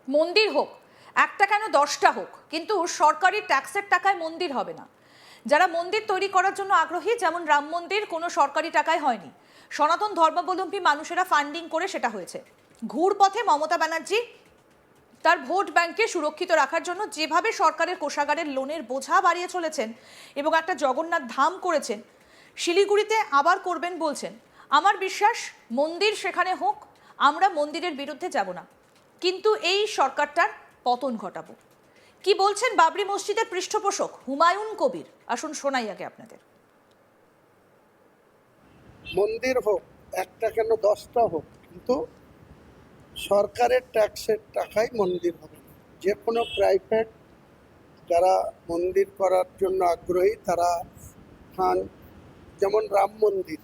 মন্দির হোক, একটা কেন 10টা হোক, কিন্তু সরকারি ট্যাক্সের টাকায় মন্দির হবে না। যারা মন্দির তৈরি করার জন্য আগ্রহী, যেমন রাম মন্দির, কোনো সরকারি টাকায় হয়নি, সনাতন ধর্মাবলম্বী মানুষেরা ফান্ডিং করে সেটা হয়েছে। ঘুরপথে মমতা ব্যানার্জি তার ভোট ব্যাংককে সুরক্ষিত রাখার জন্য যেভাবে সরকারের কোষাগারের লোনের বোঝা বাড়িয়ে চলেছেন এবং একটা জগন্নাথ ধাম করেছেন, শিলিগুড়িতে আবার করবেন বলছেন। আমার বিশ্বাস মন্দির সেখানে হোক, আমরা মন্দিরের বিরুদ্ধে যাব না, কিন্তু এই সরকারটার পতন ঘটাবো। কি বলছেন বাবরি মসজিদের পৃষ্ঠপোষক হুমায়ুন কবির, আসুন শোনাই আগে আপনাদের। মন্দির হোক, একটা কেন 10টা হোক, কিন্তু সরকারের ট্যাক্সের টাকায় মন্দির হবে না। যে কোনো প্রাইভেট যারা মন্দির করার জন্য আগ্রহী তারা ফান্ড, যেমন রাম মন্দির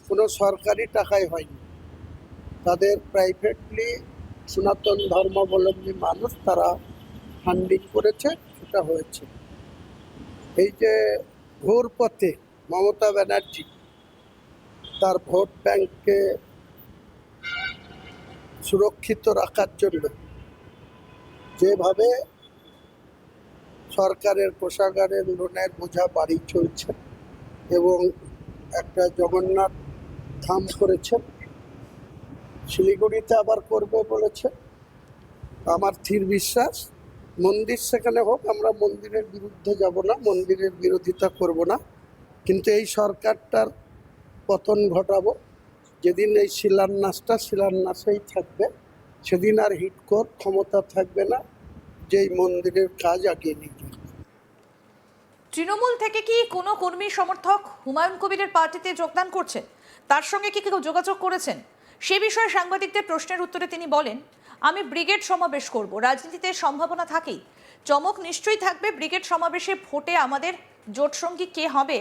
কোনো সরকারি টাকায় হয়নি, তাদের প্রাইভেটলি সনাতন ধর্মাবলম্বী মানুষ তারা ফান্ডিং করেছে, সেটা হয়েছে। এই যে ঘুরপথে মমতা ব্যানার্জি তার ভোট ব্যাংককে সুরক্ষিত রাখার জন্য যেভাবে সরকারের কোষাগারের লোনের বোঝা বাড়ি চলছে এবং একটা জগন্নাথ ধাম করেছে, শিলিগুড়িতে আবার করবে বলেছে। আমার স্থির বিশ্বাস মন্দির সেখানে হোক, আমরা মন্দিরের বিরুদ্ধে যাব না, মন্দিরের বিরোধিতা করব না, কিন্তু এই সরকারটার পতন ঘটাবো। যেদিন এই শিলান্যাসেই থাকবে, সেদিন আর হিটকোর ক্ষমতা থাকবে না যেই মন্দিরের কাজ আগিয়ে নিয়ে যাবে। তৃণমূল থেকে কি কোনো কর্মী সমর্থক হুমায়ুন কবিরের পার্টিতে যোগদান করছেন? তার সঙ্গে কি কেউ যোগাযোগ করেছেন? সে বিষয়ে সাংবাদিকদের প্রশ্নের উত্তরে তিনি বলেন, আমি ব্রিগেড সমাবেশ করব, রাজনীতিতে সম্ভাবনা থাকেই, চমক নিশ্চয়ই থাকবে। ব্রিগেড সমাবেশে ভোটে আমাদের জোটসঙ্গী কে হবে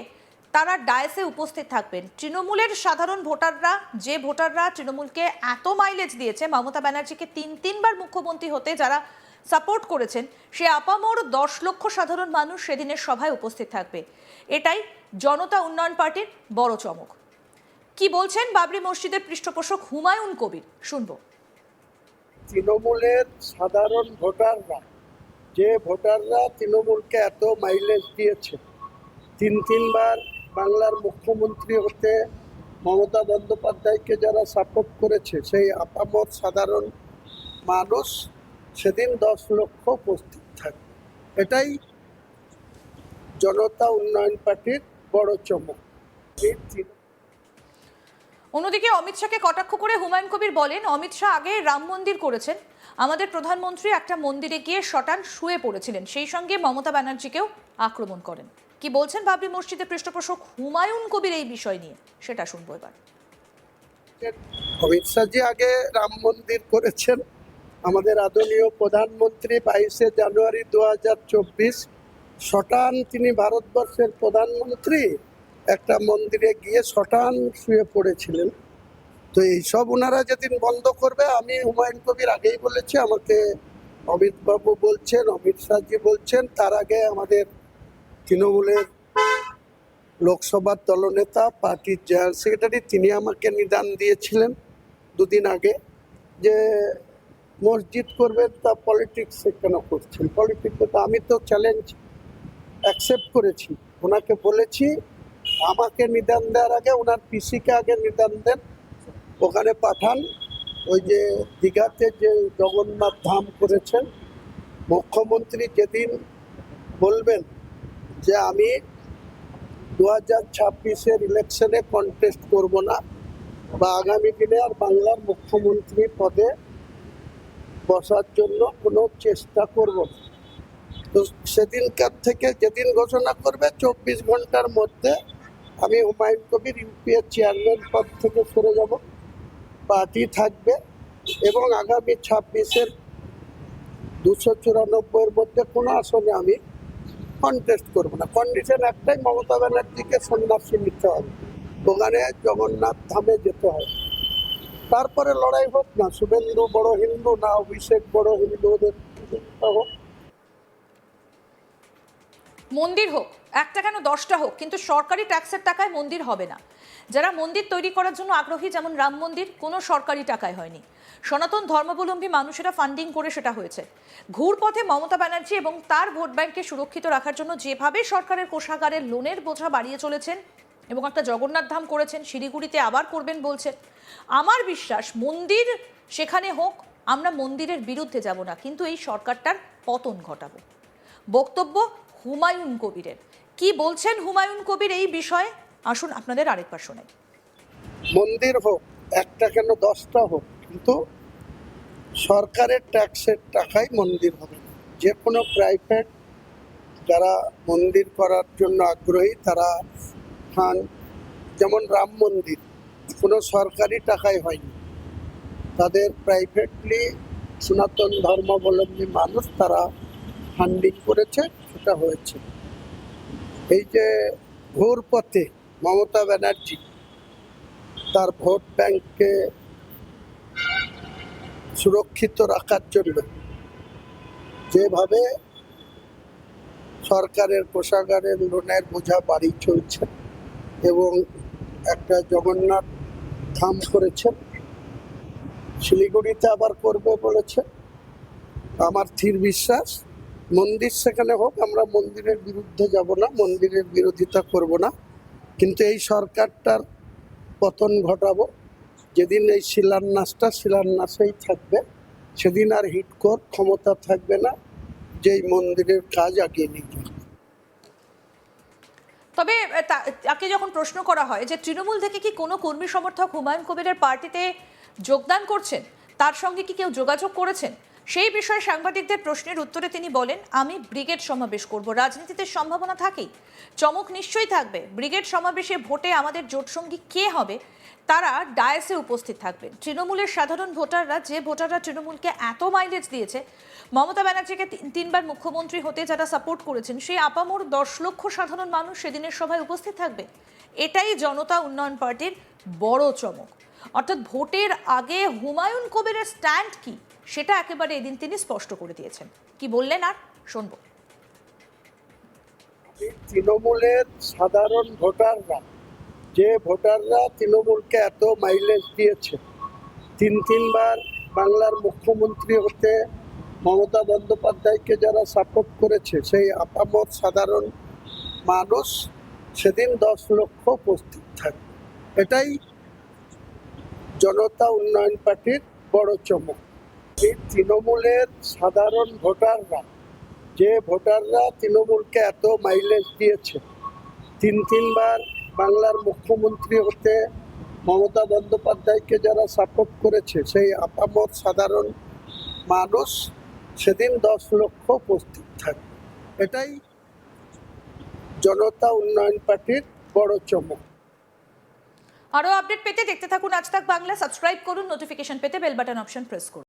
তারা ডায়াসে উপস্থিত থাকবেন। তৃণমূলের সাধারণ ভোটাররা, যে ভোটাররা তৃণমূলকে এত মাইলেজ দিয়েছে, মমতা ব্যানার্জিকে তিনবার মুখ্যমন্ত্রী হতে যারা সাপোর্ট করেছেন, সে আপামর 10 লক্ষ সাধারণ মানুষ সেদিনের সভায় উপস্থিত থাকবে। এটাই জনতা উন্নয়ন পার্টির বড় চমক। কি বলছেন বাবরি মসজিদের পৃষ্ঠপোষক হুমায়ুন কবির, শুনবো। তৃণমূলের সাধারণ ভোটাররা, যে ভোটাররা তৃণমূলকে এত মাইলেজ দিয়েছে, তিনবার বাংলার মুখ্যমন্ত্রী হতে মমতা বন্দ্যোপাধ্যায়কে যারা সাপোর্ট করেছে, সেই আপামর সাধারণ মানুষ সেদিন 10 লক্ষ উপস্থিত থাকবে। এটাই জনতা উন্নয়ন পার্টির বড় চমক। অন্যদিকে অমিত শাহকে কটাক্ষ করে হুমায়ুন কবির বলেন, অমিত শাহ আগে রাম মন্দির করেছেন, আমাদের প্রধানমন্ত্রী একটা মন্দিরে গিয়ে শটান শুয়ে পড়েছিলেন, সেই সঙ্গে মমতা ব্যানার্জিকেও আক্রমণ করেন। কি বলছেন বাবরি মসজিদের পৃষ্ঠপোষক হুমায়ুন কবির এই বিষয় নিয়ে, সেটা শুনবো এবার। অমিত শাহজি আগে রাম মন্দির করেছেন, আমাদের আদরণীয় প্রধানমন্ত্রী 22শে জানুয়ারি 2024 শটান তিনি ভারতবর্ষের প্রধানমন্ত্রী একটা মন্দিরে গিয়ে শটান শুয়ে পড়েছিলেন। তো এইসব ওনারা যেদিন বন্ধ করবে, আমি হুমায়ুন কবির আগেই বলেছি, আমাকে অমিত বাবু বলছেন, অমিত শাহজি বলছেন, তার আগে আমাদের তৃণমূলের লোকসভার দলনেতা, পার্টির জেনারেল সেক্রেটারি, তিনি আমাকে নিদান দিয়েছিলেন দুদিন আগে যে মসজিদ করবেন, তা পলিটিক্সে কেন করছেন? পলিটিক্সে তো আমি তো চ্যালেঞ্জ অ্যাকসেপ্ট করেছি, ওনাকে বলেছি আমাকে নিদান দেওয়ার আগে ওনার পিসিকে আগে নিদান দেন, ওখানে পাঠান। ওই যে দীঘাতে যে জগন্নাথ ধাম করেছেন, মুখ্যমন্ত্রী যেদিন বলবেন যে আমি 2026-এর ইলেকশনে কন্টেস্ট করব না বা আগামী দিনে আর বাংলার মুখ্যমন্ত্রী পদে বসার জন্য কোনো চেষ্টা করব না, তো সেদিনকার থেকে যেদিন ঘোষণা করবে 24 ঘন্টার মধ্যে আমি হুমায়ুন কবির ইউপিএ চেয়ারম্যান পদ থেকে সরে যাব, পার্টি থাকবে এবং আগামী 26-এর 294-এর মধ্যে কোনো আসনে আমি কন্টেস্ট করবো না। কন্ডিশন একটাই, মমতা ব্যানার্জিকে সন্ন্যাসী নিতে হবে, ওখানে জগন্নাথ ধামে যেতে হবে, তারপরে লড়াই হোক না শুভেন্দু বড় হিন্দু না অভিষেক বড় হিন্দু, ওদের হোক। মন্দির হোক, একটা কেন 10টা হোক, কিন্তু সরকারি ট্যাক্সের টাকায় মন্দির হবে না। যারা মন্দির তৈরি করার জন্য আগ্রহী, যেমন রাম মন্দির, কোনো সরকারি টাকায় হয়নি, সনাতন ধর্মাবলম্বী মানুষেরা ফান্ডিং করে সেটা হয়েছে। ঘুরপথে মমতা ব্যানার্জি এবং তার ভোট ব্যাংককে সুরক্ষিত রাখার জন্য যেভাবে সরকারের কোষাগারের লোনের বোঝা বাড়িয়ে চলেছেন এবং একটা জগন্নাথ ধাম করেছেন, শিলিগুড়িতে আবার করবেন বলছেন, আমার বিশ্বাস মন্দির সেখানে হোক, আমরা মন্দিরের বিরুদ্ধে যাব না, কিন্তু এই সরকারটার পতন ঘটাবো। বক্তব্য হুমায়ুন কবিরের। কি বলছেন হুমায়ুন কবির এই বিষয়ে, আসুন আপনাদের আরেকবার শোনাই। মন্দির হোক, একটা কেন 10টা হোক, কিন্তু সরকারের ট্যাক্সের টাকায় মন্দির হবে না। যে কোনো প্রাইভেট যারা মন্দির করার জন্য আগ্রহী তারা খান, যেমন রাম মন্দির কোনো সরকারি টাকায় হয়নি, তাদের প্রাইভেটলি সনাতন ধর্মাবলম্বী মানুষ তারা ফান্ডিং করেছে, সেটা হয়েছে। এই যে ঘুরপথে মমতা ব্যানার্জি তার ভোট ব্যাংককে সুরক্ষিত রাখার জন্য যেভাবে সরকারের কোষাগারের লোনের বোঝা বাড়ি চলছে এবং একটা জগন্নাথ ধাম করেছেন, শিলিগুড়িতে আবার করবে বলেছে, আমার স্থির বিশ্বাস মন্দির সেখানে হোক, আমরা মন্দিরের বিরুদ্ধে যাব না, মন্দিরের বিরোধিতা করব না, কিন্তু এই সরকারটার পতন ঘটাবো। যেদিন এই শিলান্যাসেই থাকবে, সেদিন আর হিটকোর ক্ষমতা থাকবে না যে এই মন্দিরের কাজ এগিয়ে নিয়ে যাবে। তবে তাকে যখন প্রশ্ন করা হয় যে তৃণমূল থেকে কি কোনো কর্মী সমর্থক হুমায়ুন কবিরের পার্টিতে যোগদান করছেন, তার সঙ্গে কি কেউ যোগাযোগ করেছেন, সেই বিষয়ে সাংবাদিকদের প্রশ্নের উত্তরে তিনি বলেন, আমি ব্রিগেড সমাবেশ করব। রাজনীতিতে সম্ভাবনা থাকেই, চমক নিশ্চয়ই থাকবে। ব্রিগেড সমাবেশে ভোটে আমাদের জোটসঙ্গী কে হবে তারা ডায়াসে উপস্থিত থাকবেন। তৃণমূলের সাধারণ ভোটাররা, যে ভোটাররা তৃণমূলকে এত মাইলেজ দিয়েছে, মমতা ব্যানার্জিকে তিনবার মুখ্যমন্ত্রী হতে যারা সাপোর্ট করেছেন, সেই আপামর 10 লক্ষ সাধারণ মানুষ সেদিনের সভায় উপস্থিত থাকবে। এটাই জনতা উন্নয়ন পার্টির বড় চমক। অর্থাৎ ভোটের আগে হুমায়ুন কবিরের স্ট্যান্ড কি, সেটা একেবারে এদিন তিনি স্পষ্ট করে দিয়েছেন। কি বললেন আর শুনবো। তৃণমূলের সাধারণ ভোটাররা, যে ভোটাররা তৃণমূলকে এত মাইলেজ দিয়েছে, তিনবার বাংলার মুখ্যমন্ত্রী হতে মমতা বন্দ্যোপাধ্যায়কে যারা সাপোর্ট করেছে, সেই আপামর সাধারণ মানুষ সেদিন 10 লক্ষ উপস্থিত থাকবে। এটাই জনতা উন্নয়ন পার্টির বড় চমক। এই তৃণমূলের সাধারণ ভোটাররা, যে ভোটাররা তৃণমূলকে এত মাইলেজ দিয়েছে, তিনবার বাংলার মুখ্যমন্ত্রী হতে মমতা বন্দ্যোপাধ্যায়কে যারা সাপোর্ট করেছে, সেই আপামর সাধারণ মানুষ সেদিন 10 লক্ষ উপস্থিত থাকবে। এটাই জনতা উন্নয়ন পার্টির বড় চমক। আরো আপডেট পেতে দেখতে থাকুন আজ তাক বাংলা, সাবস্ক্রাইব করুন, নোটিফিকেশন পেতে বেল বাটন অপশন প্রেস করুন।